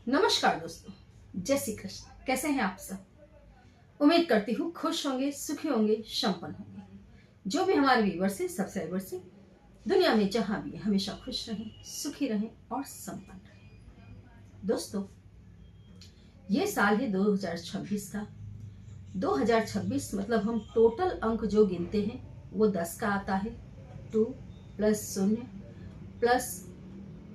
नमस्कार दोस्तों, जय श्री कृष्ण। कैसे हैं आप सब? उम्मीद करती हूँ खुश होंगे, सुखी होंगे, संपन्न होंगे। जो भी हमारे व्यूवर्स हैं, सब्सक्राइबर्स हैं, दुनिया में जहां भी हैं, हमेशा खुश रहें, सुखी रहें और संपन्न रहें। दोस्तों, ये साल है 2026 का। 2026 मतलब हम टोटल अंक जो गिनते हैं वो 10 का आता है। 2 प्लस 0 प्लस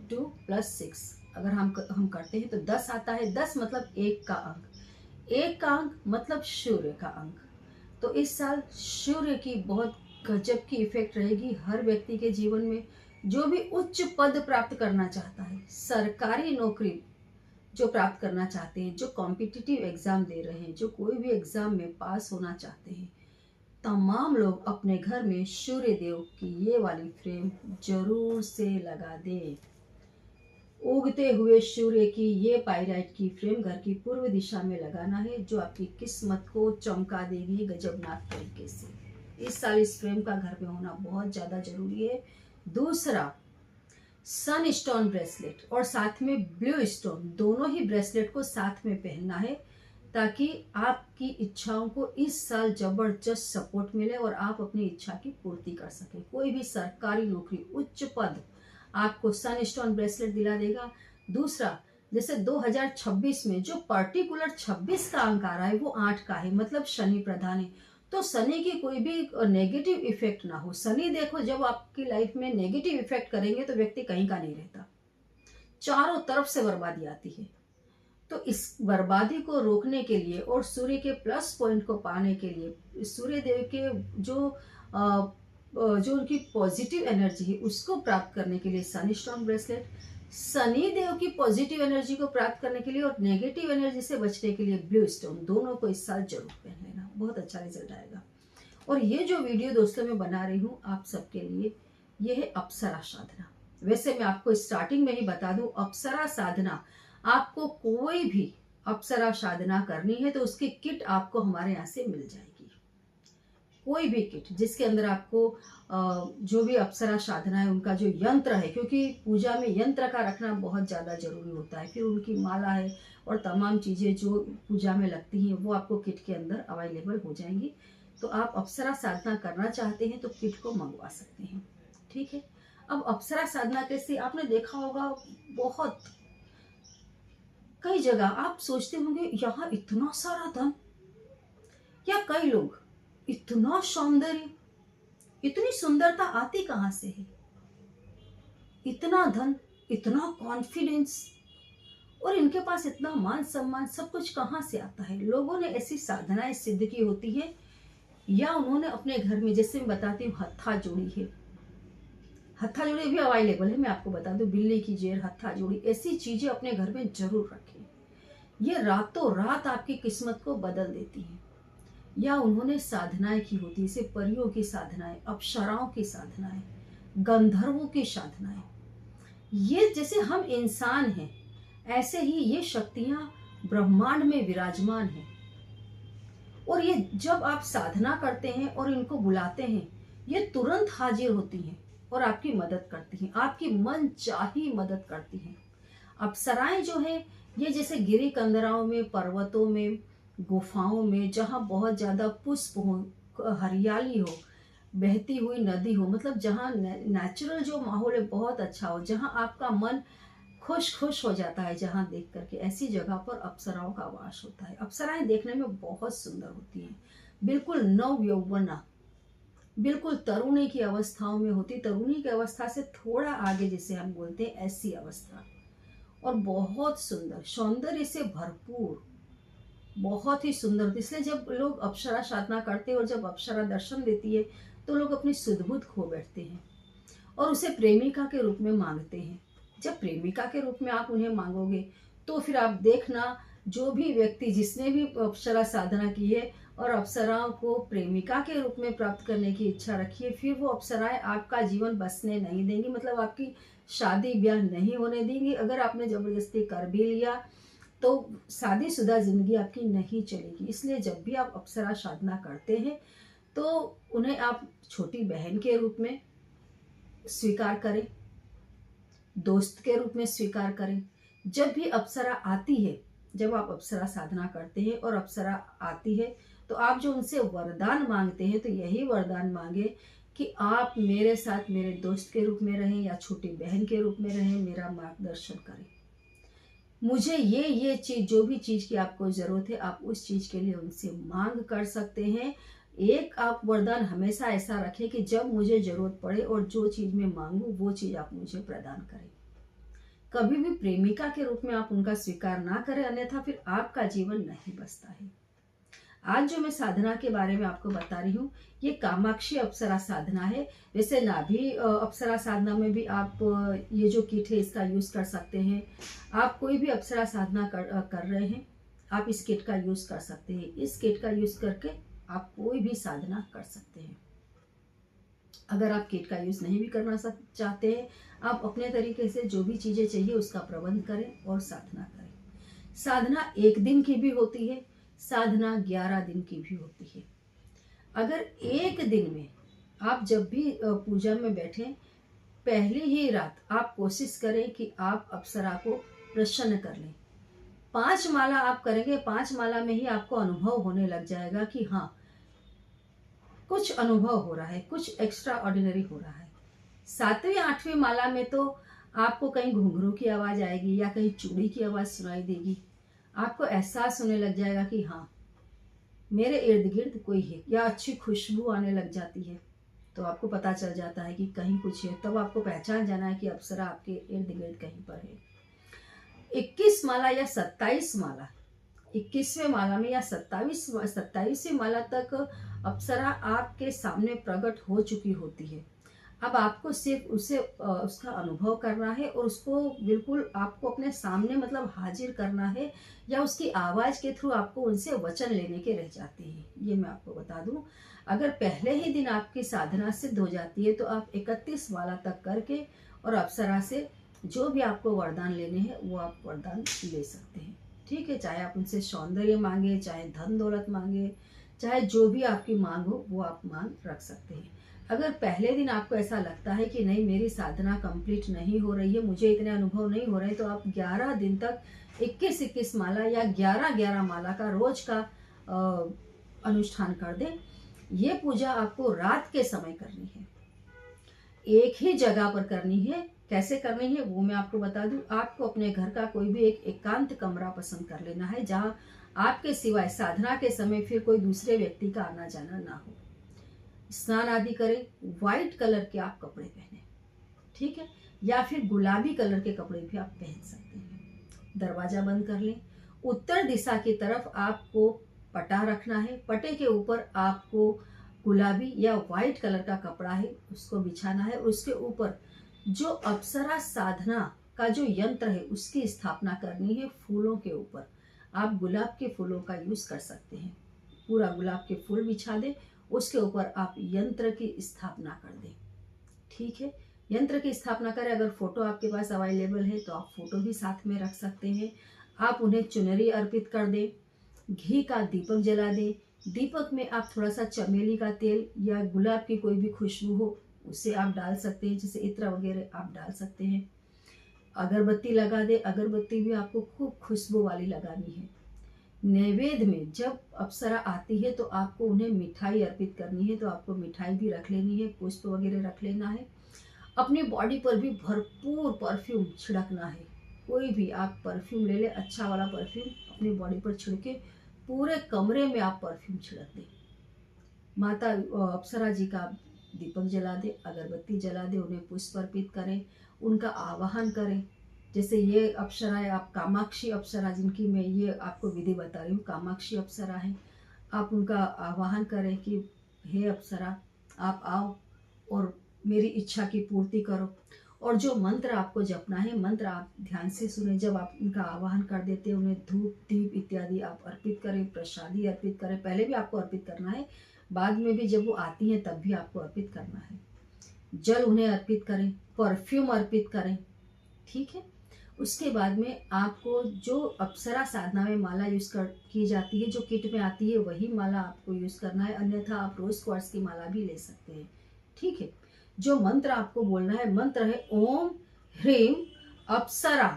2 प्लस 6 अगर हम करते हैं तो 10 आता है। 10 मतलब एक का अंक। एक का अंक मतलब सूर्य का अंक। तो इस साल सूर्य की बहुत गजब की इफेक्ट रहेगी हर व्यक्ति के जीवन में। जो भी उच्च पद प्राप्त करना चाहता है, सरकारी नौकरी जो प्राप्त करना चाहते हैं, जो कॉम्पिटिटिव एग्जाम दे रहे हैं, जो कोई भी एग्जाम में पास होना चाहते हैं, तमाम लोग अपने घर में सूर्य देव की ये वाली फ्रेम जरूर से लगा दें। उगते हुए सूर्य की ये पाइराइट की फ्रेम घर की पूर्व दिशा में लगाना है, जो आपकी किस्मत को चमका देगी गजबनाक तरीके से। इस साल इस फ्रेम का घर में होना बहुत ज्यादा जरूरी है। दूसरा, सन स्टोन ब्रेसलेट और साथ में ब्लू स्टोन, दोनों ही ब्रेसलेट को साथ में पहनना है ताकि आपकी इच्छाओं को इस साल जबरदस्त सपोर्ट मिले और आप अपनी इच्छा की पूर्ति कर सके। कोई भी सरकारी नौकरी, उच्च पद आपको सन स्टोन ब्रेसलेट दिला देगा। दूसरा, जैसे 2026 में जो पर्टिकुलर 26 का अंक आ रहा है वो 8 का है, मतलब शनि प्रधान है। तो शनि की कोई भी नेगेटिव इफेक्ट ना हो। शनि देखो, जब आपकी लाइफ में नेगेटिव इफेक्ट करेंगे तो व्यक्ति कहीं का नहीं रहता, चारों तरफ से बर्बादी आती है। तो इस बर्बादी को रोकने के लिए और सूर्य के प्लस पॉइंट को पाने के लिए, सूर्य देव के जो जो उनकी पॉजिटिव एनर्जी है उसको प्राप्त करने के लिए सन स्टोन ब्रेसलेट, शनि देव की पॉजिटिव एनर्जी को प्राप्त करने के लिए और नेगेटिव एनर्जी से बचने के लिए ब्लू स्टोन, दोनों को इस साल जरूर पहन लेना, बहुत अच्छा रिजल्ट आएगा। और ये जो वीडियो दोस्तों मैं बना रही हूँ आप सबके लिए, ये है अप्सरा साधना। वैसे मैं आपको स्टार्टिंग में ही बता दूं, अप्सरा साधना, आपको कोई भी अप्सरा साधना करनी है तो उसकी किट आपको हमारे यहाँ से मिल जाएगी। कोई भी किट जिसके अंदर आपको जो भी अप्सरा साधना है उनका जो यंत्र है, क्योंकि पूजा में यंत्र का रखना बहुत ज़्यादा जरूरी होता है, फिर उनकी माला है और तमाम चीज़ें जो पूजा में लगती हैं वो आपको किट के अंदर अवेलेबल हो जाएंगी। तो आप अप्सरा साधना करना चाहते हैं तो किट को मंगवा सकते हैं, ठीक है। अब अप्सरा साधना कैसे, आपने देखा होगा बहुत कई जगह आप सोचते होंगे यहाँ इतना सारा धन, या कई लोग इतना सौंदर्य, इतनी सुंदरता आती कहां से है, इतना धन, इतना कॉन्फिडेंस और इनके पास इतना मान सम्मान, सब कुछ कहां से आता है। लोगों ने ऐसी साधनाएं सिद्ध की होती है या उन्होंने अपने घर में, जैसे मैं बताती हूँ हत्था जोड़ी है, हत्था जोड़ी भी अवेलेबल है, मैं आपको बता दूं, बिल्ली की जेर, हत्था जोड़ी, ऐसी चीजें अपने घर में जरूर रखें। ये रातों रात आपकी किस्मत को बदल देती है। या उन्होंने साधनाएं की होती है, जैसे परियों की साधनाएं, अप्सराओं की साधनाएं, गंधर्वों की साधनाएं। ये जैसे हम इंसान हैं ऐसे ही ये शक्तियां ब्रह्मांड में विराजमान हैं। और ये जब आप साधना करते हैं और इनको बुलाते हैं, ये तुरंत हाजिर होती हैं और आपकी मदद करती हैं, आपकी मन चाही मदद करती हैं। अप्सराएं जो है ये जैसे गिरी कंदराओं में, पर्वतों में, गुफाओं में, जहाँ बहुत ज्यादा पुष्प हो, हरियाली हो, बहती हुई नदी हो, मतलब जहाँ नेचुरल जो माहौल है बहुत अच्छा हो, जहाँ आपका मन खुश खुश हो जाता है जहाँ देख करके, ऐसी जगह पर अप्सराओं का वास होता है। अप्सराएं देखने में बहुत सुंदर होती हैं, बिल्कुल नव यौवना, बिल्कुल तरुणी की अवस्थाओं में होती, तरुणी की अवस्था से थोड़ा आगे जिसे हम बोलते हैं ऐसी अवस्था, और बहुत सुंदर, सौंदर्य से भरपूर, बहुत ही सुंदर। इसलिए जब लोग अप्सरा साधना करते हैं और जब अप्सरा दर्शन देती है तो लोग अपनी सुध-बुध खो बैठते हैं और उसे प्रेमिका के रूप में मांगते हैं। जब प्रेमिका के रूप में आप उन्हें मांगोगे तो फिर आप देखना, जो भी व्यक्ति जिसने भी अप्सरा साधना की है और अप्सराओं को प्रेमिका के रूप में प्राप्त करने की इच्छा रखी है, फिर वो अप्सराएं आपका जीवन बसने नहीं देंगी, मतलब आपकी शादी ब्याह नहीं होने देंगी। अगर आपने जबरदस्ती कर भी लिया तो शादीशुदा जिंदगी आपकी नहीं चलेगी। इसलिए जब भी आप अप्सरा साधना करते हैं तो उन्हें आप छोटी बहन के रूप में स्वीकार करें, दोस्त के रूप में स्वीकार करें, जब भी अप्सरा आती है, जब आप अप्सरा साधना करते हैं और अप्सरा आती है, तो आप जो उनसे वरदान मांगते हैं, तो यही वरदान मांगे कि आप मेरे साथ मेरे दोस्त के रूप में रहें या छोटी बहन के रूप में रहें, मेरा मार्गदर्शन करें। मुझे ये चीज, जो भी चीज की आपको जरूरत है, आप उस चीज के लिए उनसे मांग कर सकते हैं। एक आप वरदान हमेशा ऐसा रखें कि जब मुझे जरूरत पड़े और जो चीज मैं मांगू वो चीज आप मुझे प्रदान करें। कभी भी प्रेमिका के रूप में आप उनका स्वीकार ना करें, अन्यथा फिर आपका जीवन नहीं बसता है। आज जो मैं साधना के बारे में आपको बता रही हूँ, ये कामाक्षी अप्सरा साधना है। वैसे नाभि अप्सरा साधना में भी आप ये जो किट है इसका यूज कर सकते हैं। आप कोई भी अप्सरा साधना कर रहे हैं, आप इस किट का यूज कर सकते हैं। इस किट का यूज करके आप कोई भी साधना कर सकते हैं। अगर आप किट का यूज नहीं भी करना चाहते हैं, आप अपने तरीके से जो भी चीजें चाहिए उसका प्रबंध करें और साधना करें। साधना 1 दिन की भी होती है, साधना 11 दिन की भी होती है। अगर 1 दिन में आप जब भी पूजा में बैठे, पहली ही रात आप कोशिश करें कि आप अप्सरा को प्रसन्न कर लें। 5 माला आप करेंगे, 5 माला में ही आपको अनुभव होने लग जाएगा कि हाँ, कुछ अनुभव हो रहा है, कुछ एक्स्ट्रा ऑर्डिनरी हो रहा है। 7वीं 8वीं माला में तो आपको कहीं घुंघरू की आवाज आएगी या कहीं चूड़ी की आवाज सुनाई देगी। आपको एहसास होने लग जाएगा कि हाँ, मेरे इर्द गिर्द कोई है, या अच्छी खुशबू आने लग जाती है। तो आपको पता चल जाता है कि कहीं कुछ है। तब आपको पहचान जाना है कि अप्सरा आपके इर्द गिर्द कहीं पर है। 21 माला या 27 माला, 21वें माला में या 27वीं माला तक अप्सरा आपके सामने प्रकट हो चुकी होती है। अब आपको सिर्फ उसका अनुभव करना है और उसको बिल्कुल आपको अपने सामने मतलब हाजिर करना है, या उसकी आवाज के थ्रू आपको उनसे वचन लेने के रह जाते हैं। ये मैं आपको बता दूं, अगर पहले ही दिन आपकी साधना सिद्ध हो जाती है तो आप 31 माला तक करके और अप्सरा से जो भी आपको वरदान लेने हैं वो आप वरदान ले सकते हैं। ठीक है, चाहे आप उनसे सौंदर्य मांगे, चाहे धन दौलत मांगे, चाहे जो भी आपकी मांग हो वो आप मांग रख सकते हैं। अगर पहले दिन आपको ऐसा लगता है कि नहीं, मेरी साधना कंप्लीट नहीं हो रही है, मुझे इतने अनुभव नहीं हो रहे, तो आप 11 दिन तक 21-21 माला या 11-11 माला का रोज का अनुष्ठान कर दें। ये पूजा आपको रात के समय करनी है, एक ही जगह पर करनी है। कैसे करनी है वो मैं आपको बता दूं। आपको अपने घर का कोई भी एक एकांत कमरा पसंद कर लेना है, जहां आपके सिवाय साधना के समय फिर कोई दूसरे व्यक्ति का आना जाना ना हो। स्नान आदि करें, व्हाइट कलर के आप कपड़े पहने, ठीक है, या फिर गुलाबी कलर के कपड़े भी आप पहन सकते हैं। दरवाजा बंद कर लें। उत्तर दिशा की तरफ आपको पटा रखना है। पटे के ऊपर आपको गुलाबी या व्हाइट कलर का कपड़ा है उसको बिछाना है। उसके ऊपर जो अप्सरा साधना का जो यंत्र है उसकी स्थापना करनी है। फूलों के ऊपर आप गुलाब के फूलों का यूज कर सकते हैं। पूरा गुलाब के फूल बिछा दें, उसके ऊपर आप यंत्र की स्थापना कर दें। ठीक है, यंत्र की स्थापना करें। अगर फोटो आपके पास अवेलेबल है तो आप फोटो भी साथ में रख सकते हैं। आप उन्हें चुनरी अर्पित कर दें, घी का दीपक जला दें। दीपक में आप थोड़ा सा चमेली का तेल या गुलाब की कोई भी खुशबू हो उसे आप डाल सकते हैं, जैसे इत्र वगैरह आप डाल सकते हैं। अगरबत्ती लगा दे। अगरबत्ती भी आपको खूब खुशबू वाली लगानी है। नैवेद्य में जब अप्सरा आती है तो आपको उन्हें मिठाई अर्पित करनी है, तो आपको मिठाई भी रख लेनी है, पुष्प वगैरह रख लेना है। अपनी बॉडी पर भी भरपूर परफ्यूम छिड़कना है। कोई भी आप परफ्यूम ले ले, अच्छा वाला परफ्यूम अपनी बॉडी पर छिड़के पूरे कमरे में आप परफ्यूम छिड़क दें। माता अप्सरा जी का दीपक जला दे, अगरबत्ती जला दे, उन्हें पुष्प अर्पित करें, उनका आवाहन करें। जैसे ये अप्सरा है, आप कामाक्षी अप्सरा, जिनकी मैं ये आपको विधि बता रही हूँ, कामाक्षी अप्सरा है। आप उनका आवाहन करें कि हे अप्सरा, आप आओ और मेरी इच्छा की पूर्ति करो। और जो मंत्र आपको जपना है, मंत्र आप ध्यान से सुने। जब आप उनका आवाहन कर देते हैं, उन्हें धूप दीप इत्यादि आप अर्पित करें, प्रसादी अर्पित करें। पहले भी आपको अर्पित करना है, बाद में भी जब वो आती हैं तब भी आपको अर्पित करना है। जल उन्हें अर्पित करें, परफ्यूम अर्पित करें। ठीक है, उसके बाद में आपको जो अप्सरा साधना में माला यूज की जाती है, जो किट में आती है, वही माला आपको यूज करना है। अन्यथा आप रोज क्वार्ट्स की माला भी ले सकते हैं। ठीक है, जो मंत्र आपको बोलना है, मंत्र है ओम ह्रीम अप्सरा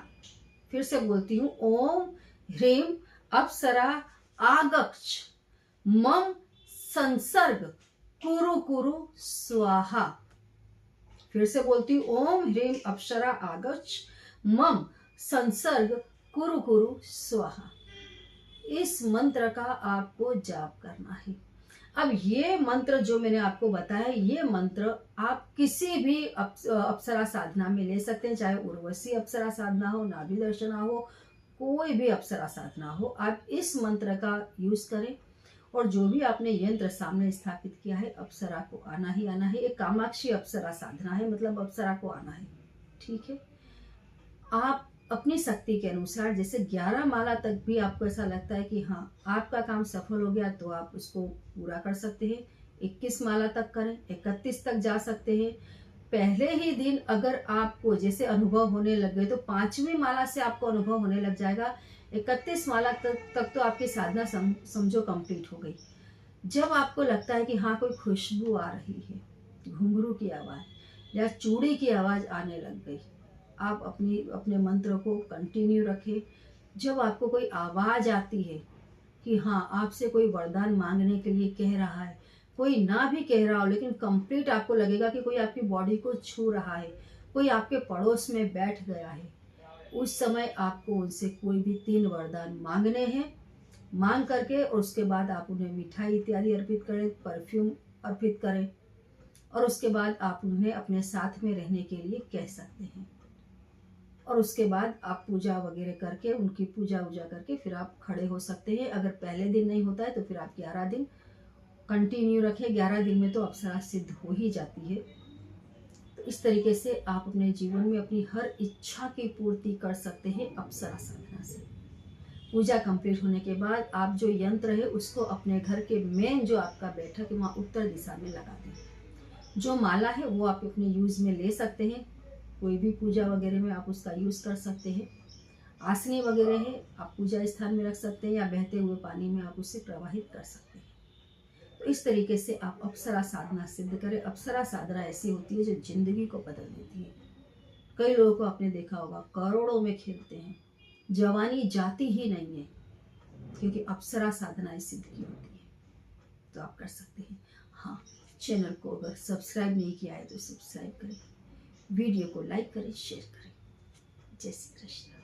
फिर से बोलती हूँ, ओम ह्रीम अप्सरा आगच्छ मम संसर्ग कुरु कुरु स्वाहा। फिर से बोलती हूँ, ओम ह्रीम अप्सरा आगच्छ मम संसर्ग कुरु कुरु स्वाहा। इस मंत्र का आपको जाप करना है। अब ये मंत्र जो मैंने आपको बताया, ये मंत्र आप किसी भी अप्सरा साधना में ले सकते हैं, चाहे उर्वशी अप्सरा साधना हो, नाभि दर्शना हो, कोई भी अप्सरा साधना हो, आप इस मंत्र का यूज करें। और जो भी आपने यंत्र सामने स्थापित किया है, अप्सरा को आना ही आना है। एक कामाक्षी अप्सरा साधना है, मतलब अप्सरा को आना है। ठीक है, आप अपनी शक्ति के अनुसार, जैसे 11 माला तक भी आपको ऐसा लगता है कि हाँ आपका काम सफल हो गया, तो आप उसको पूरा कर सकते हैं। 21 माला तक करें, 31 तक जा सकते हैं। पहले ही दिन अगर आपको जैसे अनुभव होने लग गए, तो 5वीं माला से आपको अनुभव होने लग जाएगा। 31 माला तक तो आपकी साधना समझो कंप्लीट हो गई। जब आपको लगता है कि हाँ कोई खुशबू आ रही है, घुंघरू की आवाज या चूड़ी की आवाज आने लग गई, आप अपने मंत्र को कंटिन्यू रखें। जब आपको कोई आवाज आती है कि हाँ आपसे कोई वरदान मांगने के लिए कह रहा है, कोई ना भी कह रहा हो, लेकिन कंप्लीट आपको लगेगा कि कोई आपकी बॉडी को छू रहा है, कोई आपके पड़ोस में बैठ गया है, उस समय आपको उनसे कोई भी 3 वरदान मांगने हैं। मांग करके और उसके बाद आप उन्हें मिठाई इत्यादि अर्पित करें, परफ्यूम अर्पित करें, और उसके बाद आप उन्हें अपने साथ में रहने के लिए कह सकते हैं। और उसके बाद आप पूजा वगैरह करके, उनकी पूजा वूजा करके फिर आप खड़े हो सकते हैं। अगर पहले दिन नहीं होता है तो फिर आप 11 दिन कंटिन्यू रखें। 11 दिन में तो अप्सरा सिद्ध हो ही जाती है। तो इस तरीके से आप अपने जीवन में अपनी हर इच्छा की पूर्ति कर सकते हैं अप्सरा साधना से। पूजा कंप्लीट होने के बाद आप जो यंत्र है उसको अपने घर के मेन जो आपका बैठक है वहाँ उत्तर दिशा में लगा दें। जो माला है वो आप अपने यूज में ले सकते हैं, कोई भी पूजा वगैरह में आप उसका यूज कर सकते हैं। आसनी वगैरह है आप पूजा स्थान में रख सकते हैं, या बहते हुए पानी में आप उसे प्रवाहित कर सकते हैं। तो इस तरीके से आप अप्सरा साधना सिद्ध करें। अप्सरा साधना ऐसी होती है जो जिंदगी को बदल देती है। कई लोगों को आपने देखा होगा करोड़ों में खेलते हैं, जवानी जाती ही नहीं है, क्योंकि अप्सरा साधना सिद्ध की होती है। तो आप कर सकते हैं। हाँ, चैनल को अगर सब्सक्राइब नहीं किया है तो सब्सक्राइब करें, वीडियो को लाइक करें, शेयर करें। जय श्री कृष्ण।